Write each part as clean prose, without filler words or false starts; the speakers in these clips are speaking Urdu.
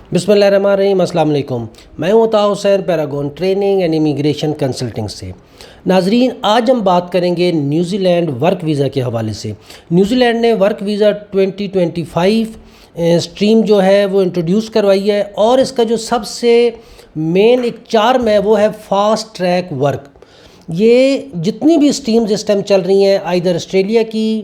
بسم اللہ الرحمن الرحیم۔ السلام علیکم، میں ہوں Ata Hussain, Paragon training and immigration consulting سے۔ ناظرین، آج ہم بات کریں گے نیوزی لینڈ ورک ویزا کے حوالے سے۔ نیوزی لینڈ نے ورک ویزا 2025 اسٹریم جو ہے وہ انٹروڈیوس کروائی ہے، اور اس کا جو سب سے مین ایک چارم ہے وہ ہے فاسٹ ٹریک ورک۔ یہ جتنی بھی اسٹریمز اس ٹائم چل رہی ہیں، آئیدر آسٹریلیا کی،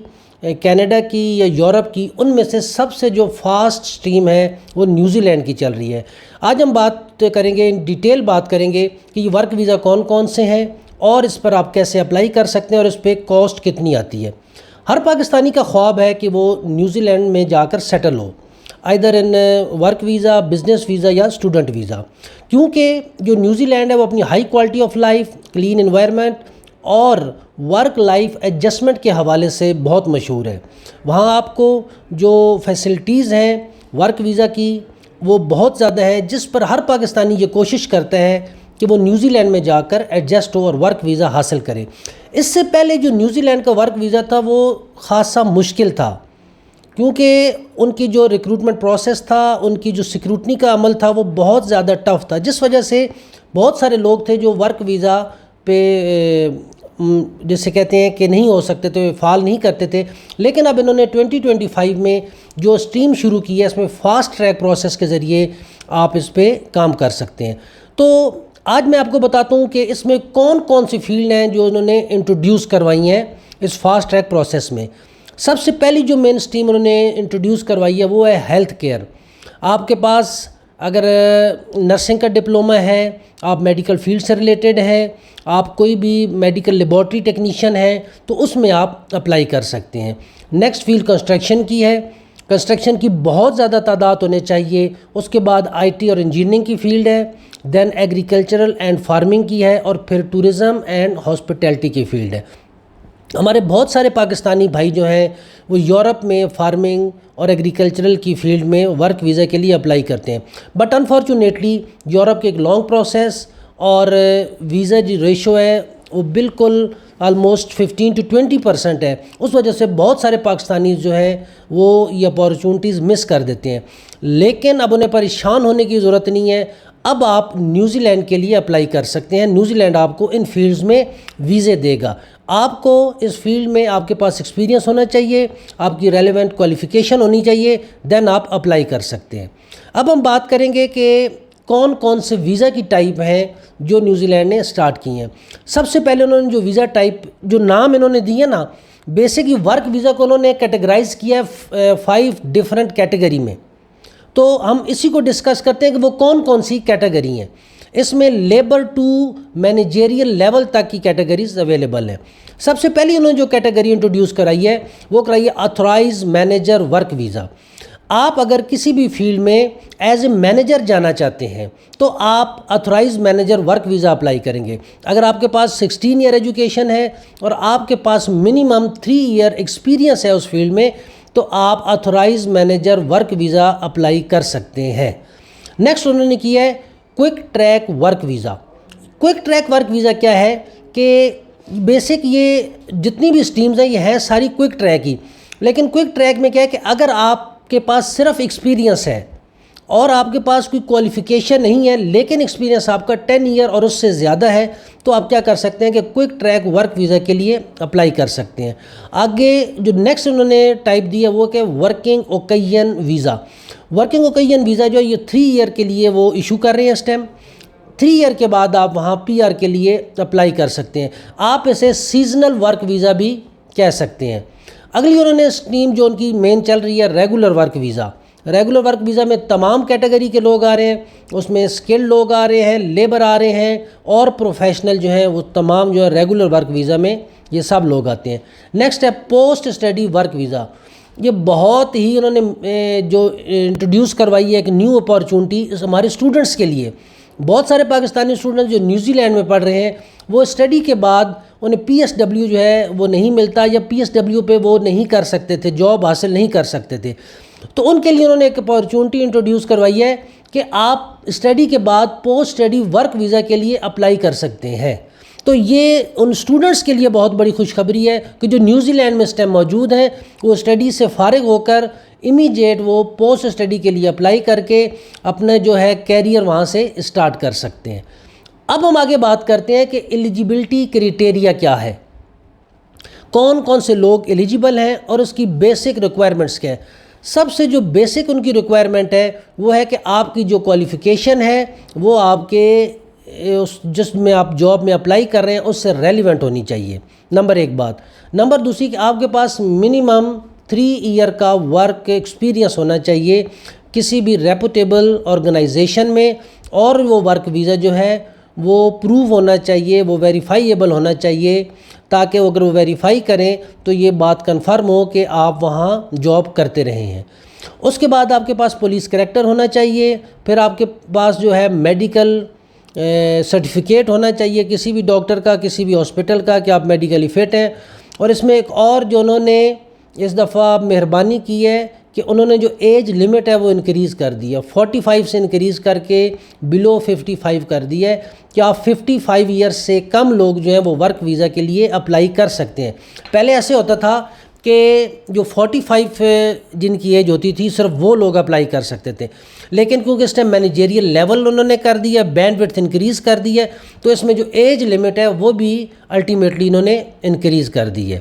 کینیڈا کی یا یورپ کی، ان میں سے سب سے جو فاسٹ اسٹریم ہے وہ نیوزی لینڈ کی چل رہی ہے۔ آج ہم بات کریں گے، ان ڈیٹیل بات کریں گے کہ یہ ورک ویزا کون کون سے ہیں اور اس پر آپ کیسے اپلائی کر سکتے ہیں اور اس پہ کاسٹ کتنی آتی ہے۔ ہر پاکستانی کا خواب ہے کہ وہ نیوزی لینڈ میں جا کر settle who, either in work visa, business visa یا اسٹوڈنٹ ویزا، کیونکہ جو نیوزی لینڈ ہے وہ اپنی high quality of life, clean environment اور ورک لائف ایڈجسٹمنٹ کے حوالے سے بہت مشہور ہے۔ وہاں آپ کو جو فیسلٹیز ہیں ورک ویزا کی وہ بہت زیادہ ہیں، جس پر ہر پاکستانی یہ کوشش کرتا ہے کہ وہ نیوزی لینڈ میں جا کر ایڈجسٹ ہو اور ورک ویزا حاصل کرے۔ اس سے پہلے جو نیوزی لینڈ کا ورک ویزا تھا وہ خاصا مشکل تھا، کیونکہ ان کی جو ریکروٹمنٹ پروسیس تھا، ان کی جو سیکروٹنی کا عمل تھا وہ بہت زیادہ ٹف تھا، جس وجہ سے بہت سارے لوگ تھے جو ورک ویزا پہ جسے کہتے ہیں کہ نہیں ہو سکتے تھے، فعال نہیں کرتے تھے۔ لیکن اب انہوں نے 2025 میں جو اسٹریم شروع کی ہے، اس میں فاسٹ ٹریک پروسیس کے ذریعے آپ اس پہ کام کر سکتے ہیں۔ تو آج میں آپ کو بتاتا ہوں کہ اس میں کون کون سی فیلڈ ہیں جو انہوں نے انٹروڈیوس کروائی ہیں اس فاسٹ ٹریک پروسیس میں۔ سب سے پہلی جو مین اسٹریم انہوں نے انٹروڈیوس کروائی ہے وہ ہے ہیلتھ کیئر۔ آپ کے پاس اگر نرسنگ کا ڈپلومہ ہے، آپ میڈیکل فیلڈ سے ریلیٹڈ ہیں، آپ کوئی بھی میڈیکل لیبارٹری ٹیکنیشین ہیں، تو اس میں آپ اپلائی کر سکتے ہیں۔ نیکسٹ فیلڈ کنسٹرکشن کی ہے، کنسٹرکشن کی بہت زیادہ تعداد ہونے چاہیے۔ اس کے بعد آئی ٹی اور انجینئرنگ کی فیلڈ ہے، دین ایگریکلچرل اینڈ فارمنگ کی ہے، اور پھر ٹورزم اینڈ ہاسپٹیلٹی کی فیلڈ ہے۔ ہمارے بہت سارے پاکستانی بھائی جو ہیں وہ یورپ میں فارمنگ اور ایگریکلچرل کی فیلڈ میں ورک ویزا کے لیے اپلائی کرتے ہیں، بٹ انفارچونیٹلی یورپ کے ایک لانگ پروسیس اور ویزا جو ریشو ہے وہ بالکل آلموسٹ 15 to 20% ہے۔ اس وجہ سے بہت سارے پاکستانی جو ہیں وہ یہ اپارچونٹیز مس کر دیتے ہیں، لیکن اب انہیں پریشان ہونے کی ضرورت نہیں ہے۔ اب آپ نیوزی لینڈ کے لیے اپلائی کر سکتے ہیں۔ نیوزی لینڈ آپ کو ان فیلڈز میں ویزے دے گا۔ آپ کو اس فیلڈ میں آپ کے پاس ایکسپیرینس ہونا چاہیے، آپ کی ریلیونٹ کوالیفیکیشن ہونی چاہیے، دین آپ اپلائی کر سکتے ہیں۔ اب ہم بات کریں گے کہ کون کون سے ویزا کی ٹائپ ہیں جو نیوزی لینڈ نے اسٹارٹ کی ہیں۔ سب سے پہلے انہوں نے جو ویزا ٹائپ جو نام انہوں نے دیے نا، بیسکلی ورک ویزا کو انہوں نے کیٹیگرائز کیا ہے 5 ڈفرینٹ کیٹیگری میں۔ تو ہم اسی کو ڈسکس کرتے ہیں کہ وہ کون کون سی کیٹیگری ہیں۔ اس میں لیبر ٹو مینیجریل لیول تک کی کیٹیگریز اویلیبل ہیں۔ سب سے پہلی انہوں نے جو کیٹیگری انٹروڈیوس کرائی ہے وہ کرائی ہے آتھورائز مینیجر ورک ویزا۔ آپ اگر کسی بھی فیلڈ میں ایز اے مینیجر جانا چاہتے ہیں تو آپ authorised manager work visa apply کریں گے۔ اگر آپ کے پاس 16 ایئر ایجوکیشن ہے اور آپ کے پاس منیمم 3 ایئر ایکسپیرینس ہے اس فیلڈ میں، تو آپ authorised manager work visa apply کر سکتے ہیں۔ نیکسٹ انہوں نے کیا ہے quick track work visa. Quick track work visa کیا ہے کہ بیسک یہ جتنی بھی اسٹریمز ہیں یہ ہیں ساری کوئک ٹریک ہی، لیکن کوئک ٹریک میں کیا ہے کہ اگر آپ کے پاس صرف ایکسپیرینس ہے اور آپ کے پاس کوئی کوالیفیکیشن نہیں ہے، لیکن ایکسپیرینس آپ کا 10 ایئر اور اس سے زیادہ ہے، تو آپ کیا کر سکتے ہیں کہ کوئک ٹریک ورک ویزا کے لیے اپلائی کر سکتے ہیں۔ آگے جو نیکسٹ انہوں نے ٹائپ دیا وہ کہ ورکنگ اوکیین ویزا۔ ورکنگ اوکیین ویزا جو ہے یہ 3 ایئر کے لیے وہ ایشو کر رہے ہیں اس ٹائم۔ 3 ایئر کے بعد آپ وہاں پی آر کے لیے اپلائی کر سکتے ہیں۔ آپ اسے سیزنل ورک ویزا بھی کہہ سکتے ہیں۔ اگلی انہوں نے اسٹریم جو ان کی مین چل رہی ہے regular work visa. Regular work visa میں تمام کیٹیگری کے لوگ آ رہے ہیں، اس میں اسکلڈ لوگ آ رہے ہیں، لیبر آ رہے ہیں، اور پروفیشنل جو ہیں وہ تمام جو ہے ریگولر ورک ویزا میں یہ سب لوگ آتے ہیں۔ نیکسٹ ہے پوسٹ اسٹڈی ورک ویزا۔ یہ بہت ہی انہوں نے جو انٹروڈیوس کروائی ہے ایک نیو اپارچونٹی ہمارے اسٹوڈنٹس کے لیے۔ بہت سارے پاکستانی اسٹوڈنٹس جو نیوزی لینڈ میں پڑھ رہے ہیں وہ اسٹڈی کے بعد انہیں پی ایس ڈبلیو جو ہے وہ نہیں ملتا، یا پی ایس ڈبلیو پہ وہ نہیں کر سکتے تھے، جاب حاصل نہیں کر سکتے تھے، تو ان کے لیے انہوں نے ایک اپارچونٹی انٹروڈیوس کروائی ہے کہ آپ اسٹڈی کے بعد پوسٹ اسٹڈی ورک ویزا کے لیے اپلائی کر سکتے ہیں۔ تو یہ ان اسٹوڈنٹس کے لیے بہت بڑی خوشخبری ہے کہ جو نیوزی لینڈ میں اس ٹائم موجود ہیں، وہ اسٹڈی سے فارغ ہو کر امیجیٹ وہ پوسٹ اسٹڈی کے لیے اپلائی کر کے اپنا جو ہے کیریئر وہاں سے اسٹارٹ کر سکتے ہیں۔ اب ہم آگے بات کرتے ہیں کہ ایلیجیبلٹی کرائٹیریا کیا ہے، کون کون سے لوگ ایلیجیبل ہیں اور اس کی بیسک ریکوائرمنٹس کیا ہیں۔ سب سے جو بیسک ان کی ریکوائرمنٹ ہے وہ ہے کہ آپ کی جو کوالیفیکیشن ہے وہ آپ کے جس میں آپ جاب میں اپلائی کر رہے ہیں اس سے ریلیونٹ ہونی چاہیے، نمبر ایک بات۔ نمبر دوسری کہ آپ کے پاس منیمم 3 ایئر کا ورک ایکسپیرینس ہونا چاہیے کسی بھی ریپوٹیبل آرگنائزیشن میں، اور وہ ورک ویزا جو ہے وہ پروو ہونا چاہیے، وہ ویریفائیبل ہونا چاہیے، تاکہ اگر وہ ویریفائی کریں تو یہ بات کنفرم ہو کہ آپ وہاں جاب کرتے رہے ہیں۔ اس کے بعد آپ کے پاس پولیس کریکٹر ہونا چاہیے، پھر آپ کے پاس جو ہے میڈیکل سرٹیفکیٹ ہونا چاہیے کسی بھی ڈاکٹر کا، کسی بھی ہاسپٹل کا، کہ آپ میڈیکلی فٹ ہیں۔ اور اس میں ایک اور جو انہوں نے اس دفعہ مہربانی کی ہے کہ انہوں نے جو ایج لمٹ ہے وہ انکریز کر دی ہے، 45 سے انکریز کر کے بلو 55 کر دی ہے کہ آپ 55 ایئرس سے کم لوگ جو ہیں وہ ورک ویزا کے لیے اپلائی کر سکتے ہیں۔ پہلے ایسے ہوتا تھا کہ جو 45 جن کی ایج ہوتی تھی صرف وہ لوگ اپلائی کر سکتے تھے، لیکن کیونکہ اس ٹائم مینیجریل لیول انہوں نے کر دیا، بینڈ وڈتھ انکریز کر دی ہے، تو اس میں جو ایج لمٹ ہے وہ بھی الٹیمیٹلی انہوں نے انکریز کر دی ہے۔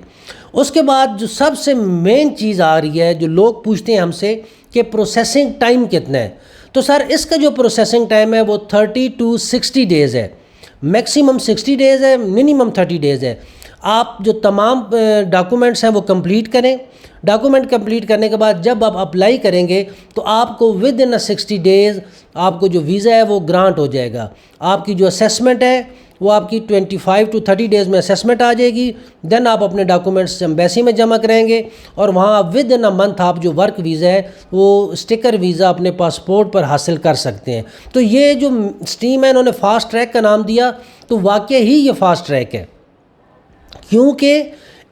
اس کے بعد جو سب سے مین چیز آ رہی ہے جو لوگ پوچھتے ہیں ہم سے کہ پروسیسنگ ٹائم کتنا ہے، تو سر اس کا جو پروسیسنگ ٹائم ہے وہ 30 to 60 ڈیز ہے، میکسیمم 60 ڈیز ہے، منیمم 30 ڈیز ہے۔ آپ جو تمام ڈاکومنٹس ہیں وہ کمپلیٹ کریں، ڈاکومنٹ کمپلیٹ کرنے کے بعد جب آپ اپلائی کریں گے تو آپ کو ود ان 60 ڈیز آپ کو جو ویزا ہے وہ گرانٹ ہو جائے گا۔ آپ کی جو اسیسمنٹ ہے وہ آپ کی 25 to 30 ڈیز میں اسیسمنٹ آ جائے گی، دین آپ اپنے ڈاکومنٹس ایمبیسی میں جمع کریں گے، اور وہاں ود ان منتھ آپ جو ورک ویزا ہے وہ اسٹیکر ویزا اپنے پاسپورٹ پر حاصل کر سکتے ہیں۔ تو یہ جو اسٹیم ہے انہوں نے فاسٹ ٹریک کا نام دیا، تو واقعی ہی یہ فاسٹ ٹریک ہے، کیونکہ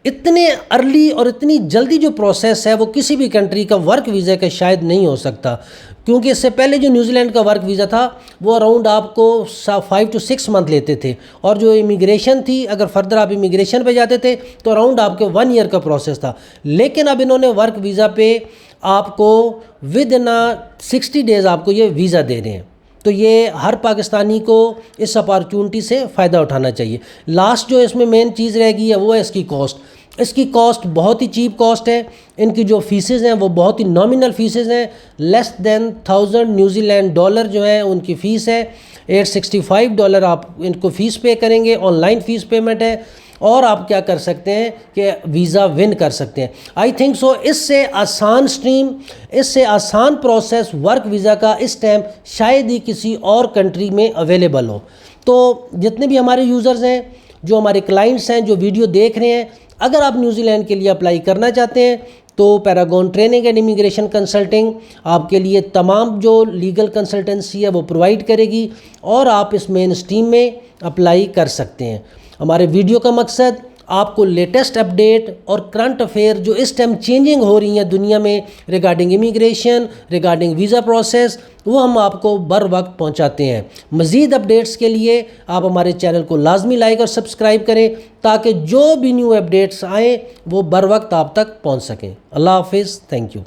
اتنے ارلی اور اتنی جلدی جو پروسیس ہے وہ کسی بھی کنٹری کا ورک ویزا کا شاید نہیں ہو سکتا، کیونکہ اس سے پہلے جو نیوزی لینڈ کا ورک ویزا تھا وہ اراؤنڈ آپ کو 5 to 6 منتھ لیتے تھے، اور جو امیگریشن تھی اگر فردر آپ امیگریشن پہ جاتے تھے تو اراؤنڈ آپ کے 1 ایئر کا پروسیس تھا، لیکن اب انہوں نے ورک ویزا پہ آپ کو ود ان 60 ڈیز آپ کو یہ ویزا دے رہے ہیں۔ تو یہ ہر پاکستانی کو اس اپارچونٹی سے فائدہ اٹھانا چاہیے۔ لاسٹ جو اس میں مین چیز رہ گئی ہے وہ ہے اس کی کاسٹ۔ اس کی کاسٹ بہت ہی چیپ کاسٹ ہے، ان کی جو فیسز ہیں وہ بہت ہی نامنل فیسز ہیں، لیس دین 1000 نیوزی لینڈ ڈالر جو ہیں ان کی فیس ہے، $865 آپ ان کو فیس پے کریں گے، آن لائن فیس پیمنٹ ہے، اور آپ کیا کر سکتے ہیں کہ ویزا ون کر سکتے ہیں۔ آئی تھنک سو اس سے آسان اسٹریم، اس سے آسان پروسیس ورک ویزا کا اس ٹائم شاید ہی کسی اور کنٹری میں اویلیبل ہو۔ تو جتنے بھی ہمارے یوزرز ہیں، جو ہمارے کلائنٹس ہیں جو ویڈیو دیکھ رہے ہیں، اگر آپ نیوزی لینڈ کے لیے اپلائی کرنا چاہتے ہیں تو paragon training and immigration consulting آپ کے لیے تمام جو لیگل کنسلٹنسی ہے وہ پرووائڈ کرے گی، اور آپ اس مین اسٹریم میں اپلائی کر سکتے ہیں۔ ہمارے ویڈیو کا مقصد آپ کو لیٹسٹ اپڈیٹ اور کرنٹ افیئر جو اس ٹائم چینجنگ ہو رہی ہیں دنیا میں regarding immigration, regarding visa process, وہ ہم آپ کو بر وقت پہنچاتے ہیں۔ مزید اپڈیٹس کے لیے آپ ہمارے چینل کو لازمی لائک اور سبسکرائب کریں تاکہ جو بھی نیو اپڈیٹس آئیں وہ بر وقت آپ تک پہنچ سکیں۔ اللہ حافظ، تھینک یو۔